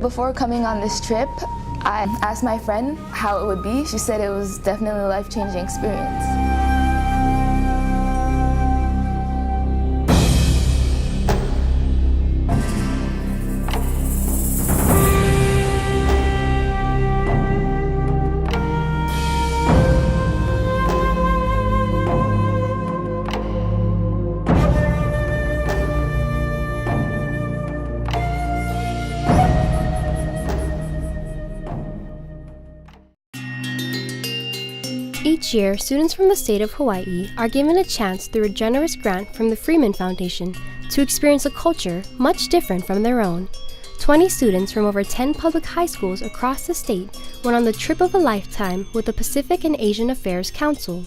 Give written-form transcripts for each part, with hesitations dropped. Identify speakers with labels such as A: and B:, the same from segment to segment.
A: Before coming on this trip, I asked my friend how it would be. She said it was definitely a life-changing experience.
B: Each year, students from the state of Hawaii are given a chance through a generous grant from the Freeman Foundation to experience a culture much different from their own. 20 students from over 10 public high schools across the state went on the trip of a lifetime with the Pacific and Asian Affairs Council.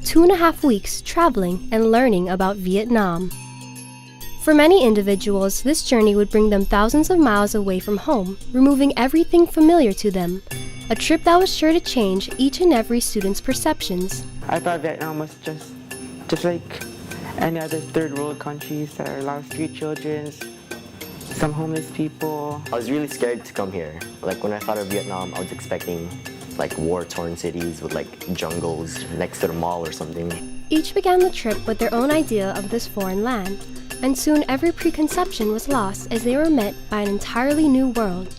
B: 2.5 weeks traveling and learning about Vietnam. For many individuals, this journey would bring them thousands of miles away from home, removing everything familiar to them. A trip that was sure to change each and every student's perceptions.
C: I thought Vietnam was just like any other third world countries that allow street children, some homeless people.
D: I was really scared to come here. Like when I thought of Vietnam, I was expecting like war-torn cities with like jungles next to the mall or something.
B: Each began the trip with their own idea of this foreign land, and soon every preconception was lost as they were met by an entirely new world.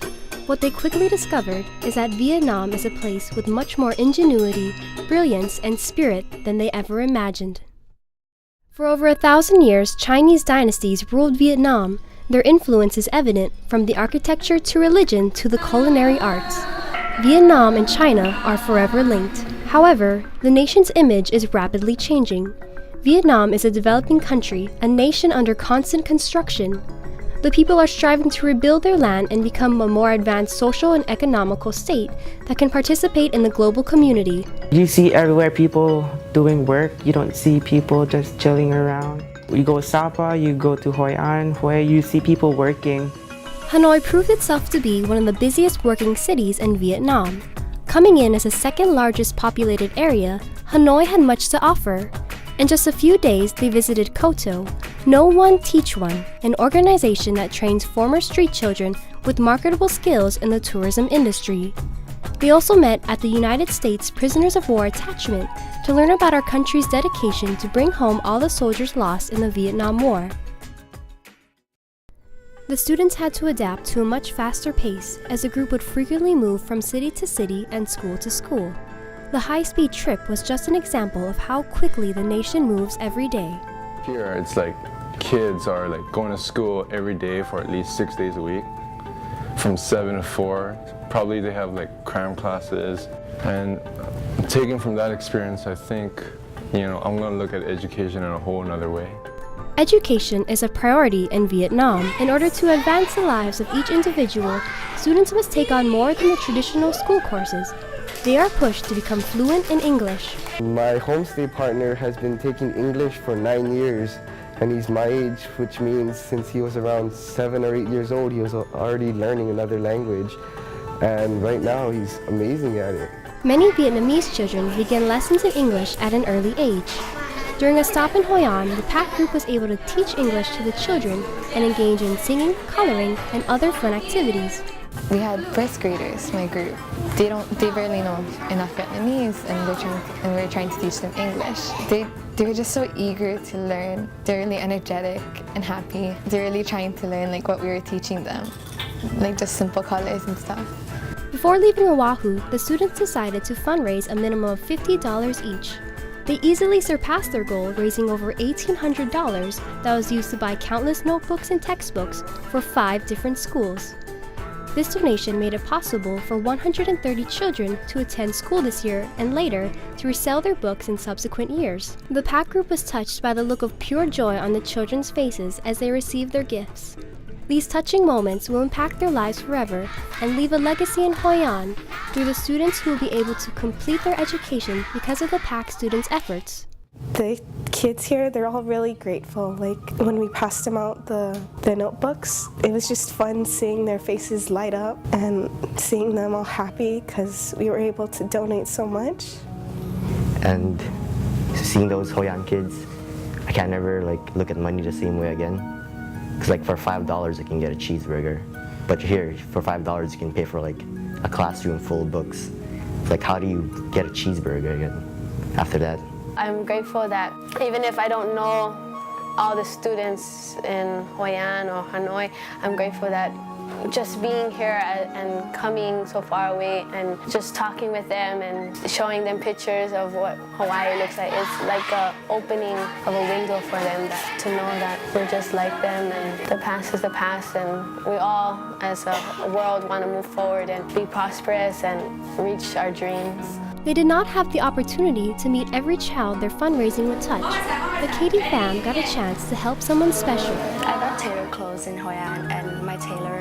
B: What they quickly discovered is that Vietnam is a place with much more ingenuity, brilliance, and spirit than they ever imagined. For over 1,000 years, Chinese dynasties ruled Vietnam. Their influence is evident from the architecture to religion to the culinary arts. Vietnam and China are forever linked. However, the nation's image is rapidly changing. Vietnam is a developing country, a nation under constant construction. The people are striving to rebuild their land and become a more advanced social and economical state that can participate in the global community.
C: You see everywhere people doing work. You don't see people just chilling around. You go to Sapa, you go to Hoi An, where you see people working.
B: Hanoi proved itself to be one of the busiest working cities in Vietnam. Coming in as the second largest populated area, Hanoi had much to offer. In just a few days, they visited Koto, Know One Teach One, an organization that trains former street children with marketable skills in the tourism industry. They also met at the United States Prisoners of War Attachment to learn about our country's dedication to bring home all the soldiers lost in the Vietnam War. The students had to adapt to a much faster pace as the group would frequently move from city to city and school to school. The high-speed trip was just an example of how quickly the nation moves every day.
E: Here, it's like kids are like going to school every day for at least 6 days a week, from 7 to 4. Probably they have like cram classes. And taking from that experience, I think, I'm going to look at education in a whole another way.
B: Education is a priority in Vietnam. In order to advance the lives of each individual, students must take on more than the traditional school courses. They are pushed to become fluent in English.
F: My homestay partner has been taking English for 9 years, and he's my age, which means since he was around 7 or 8 years old, he was already learning another language. And right now, he's amazing at it.
B: Many Vietnamese children begin lessons in English at an early age. During a stop in Hoi An, the PAC group was able to teach English to the children and engage in singing, coloring, and other fun activities.
G: We had first graders, my group. They barely know enough Vietnamese, and we're trying to teach them English. They were just so eager to learn. They're really energetic and happy. They're really trying to learn like what we were teaching them, like just simple colors and stuff.
B: Before leaving Oahu, the students decided to fundraise a minimum of $50 each. They easily surpassed their goal, raising over $1,800 that was used to buy countless notebooks and textbooks for 5 different schools. This donation made it possible for 130 children to attend school this year and later to resell their books in subsequent years. The PAC group was touched by the look of pure joy on the children's faces as they received their gifts. These touching moments will impact their lives forever and leave a legacy in Hoi An through the students who will be able to complete their education because of the PAC students' efforts.
H: The kids here, they're all really grateful. Like when we passed them out the notebooks, it was just fun seeing their faces light up and seeing them all happy because we were able to donate so much.
D: And seeing those Hoi An kids, I can't ever look at money the same way again. Because for $5 I can get a cheeseburger. but here for $5 you can pay for like a classroom full of books. Like, how do you get a cheeseburger again after that?
I: I'm grateful that even if I don't know all the students in Hoi An or Hanoi, I'm grateful that just being here and coming so far away and just talking with them and showing them pictures of what Hawaii looks like, it's like an opening of a window for them to know that we're just like them, and the past is the past, and we all as a world want to move forward and be prosperous and reach our dreams.
B: They did not have the opportunity to meet every child their fundraising would touch. The Katie fam got a chance to help someone special.
J: I got tailor clothes in Hoi An, and my tailor,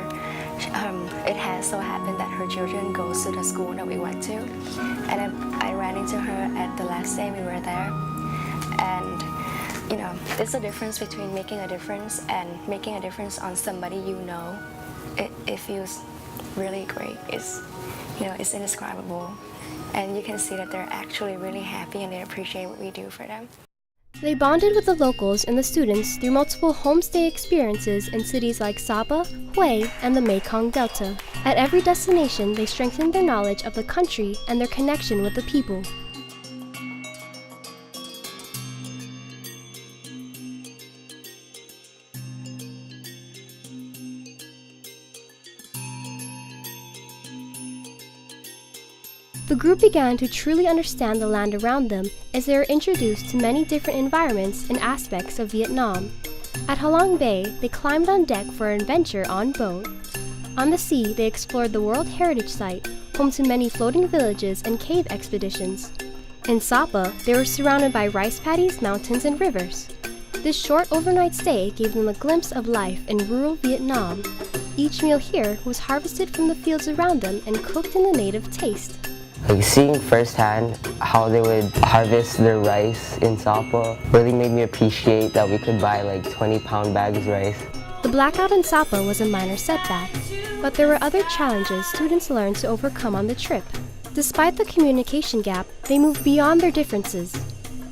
J: it has so happened that her children goes to the school that we went to, and I ran into her at the last day we were there. And you know, there's a difference between making a difference and making a difference on somebody you know. It feels really great. It's indescribable. And you can see that they're actually really happy and they appreciate what we do for them.
B: They bonded with the locals and the students through multiple homestay experiences in cities like Sapa, Hue, and the Mekong Delta. At every destination, they strengthened their knowledge of the country and their connection with the people. The group began to truly understand the land around them as they were introduced to many different environments and aspects of Vietnam. At Halong Bay, they climbed on deck for an adventure on boat. On the sea, they explored the World Heritage Site, home to many floating villages and cave expeditions. In Sapa, they were surrounded by rice paddies, mountains, and rivers. This short overnight stay gave them a glimpse of life in rural Vietnam. Each meal here was harvested from the fields around them and cooked in the native taste.
C: Like seeing firsthand how they would harvest their rice in Sapa really made me appreciate that we could buy like 20-pound bags of rice.
B: The blackout in Sapa was a minor setback, but there were other challenges students learned to overcome on the trip. Despite the communication gap, they moved beyond their differences.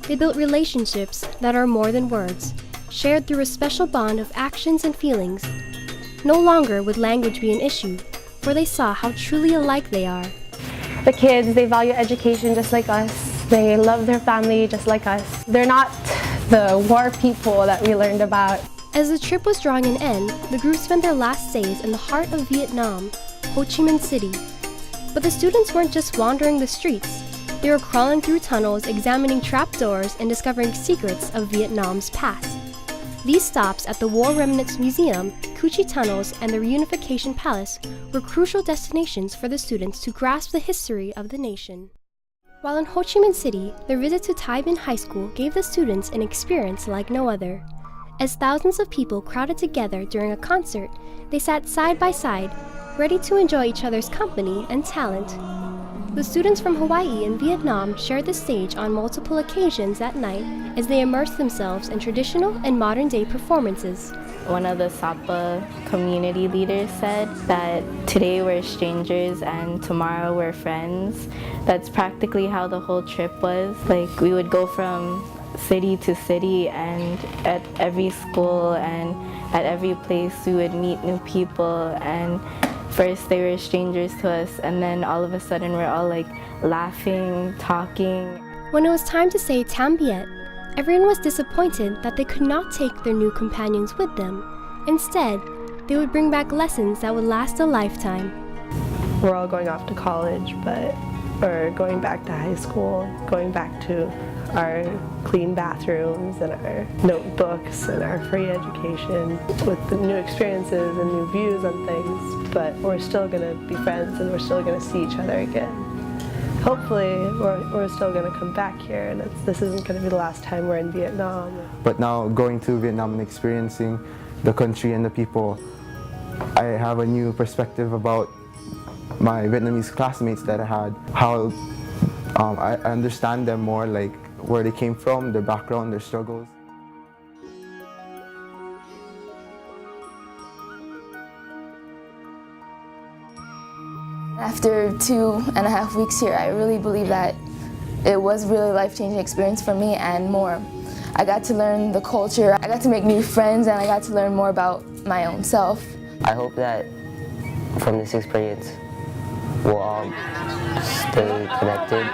B: They built relationships that are more than words, shared through a special bond of actions and feelings. No longer would language be an issue, for they saw how truly alike they are.
K: The kids, they value education just like us. They love their family just like us. They're not the war people that we learned about.
B: As the trip was drawing an end, the group spent their last days in the heart of Vietnam, Ho Chi Minh City. But the students weren't just wandering the streets. They were crawling through tunnels, examining trapdoors, and discovering secrets of Vietnam's past. These stops at the War Remnants Museum, Cu Chi Tunnels, and the Reunification Palace were crucial destinations for the students to grasp the history of the nation. While in Ho Chi Minh City, their visit to Tai Binh High School gave the students an experience like no other. As thousands of people crowded together during a concert, they sat side by side, ready to enjoy each other's company and talent. The students from Hawaii and Vietnam shared the stage on multiple occasions that night as they immersed themselves in traditional and modern-day performances.
L: One of the Sapa community leaders said that today we're strangers and tomorrow we're friends. That's practically how the whole trip was. Like, we would go from city to city, and at every school and at every place we would meet new people, and first they were strangers to us, and then all of a sudden we're all like laughing, talking.
B: When it was time to say Tam Biet, everyone was disappointed that they could not take their new companions with them. Instead, they would bring back lessons that would last a lifetime.
M: We're all going off to college, or going back to high school, going back to our clean bathrooms and our notebooks and our free education with the new experiences and new views on things, but we're still going to be friends and we're still going to see each other again. Hopefully we're still going to come back here, and this isn't going to be the last time we're in Vietnam.
N: But now going to Vietnam and experiencing the country and the people, I have a new perspective about my Vietnamese classmates that I had, how I understand them more, like where they came from, their background, their struggles.
A: After 2.5 weeks here, I really believe that it was really a life-changing experience for me and more. I got to learn the culture, I got to make new friends, and I got to learn more about my own self.
C: I hope that
O: from this experience, we'll all stay connected,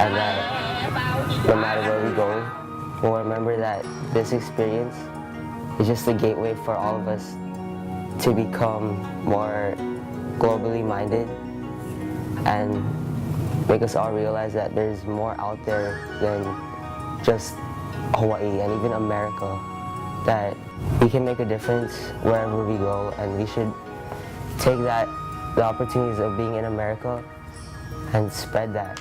O: and that no matter where we go, we'll remember that this experience is just a gateway for all of us to become more globally minded and make us all realize that there's more out there than just Hawaii and even America, that we can make a difference wherever we go, and we should take the opportunities of being in America and spread that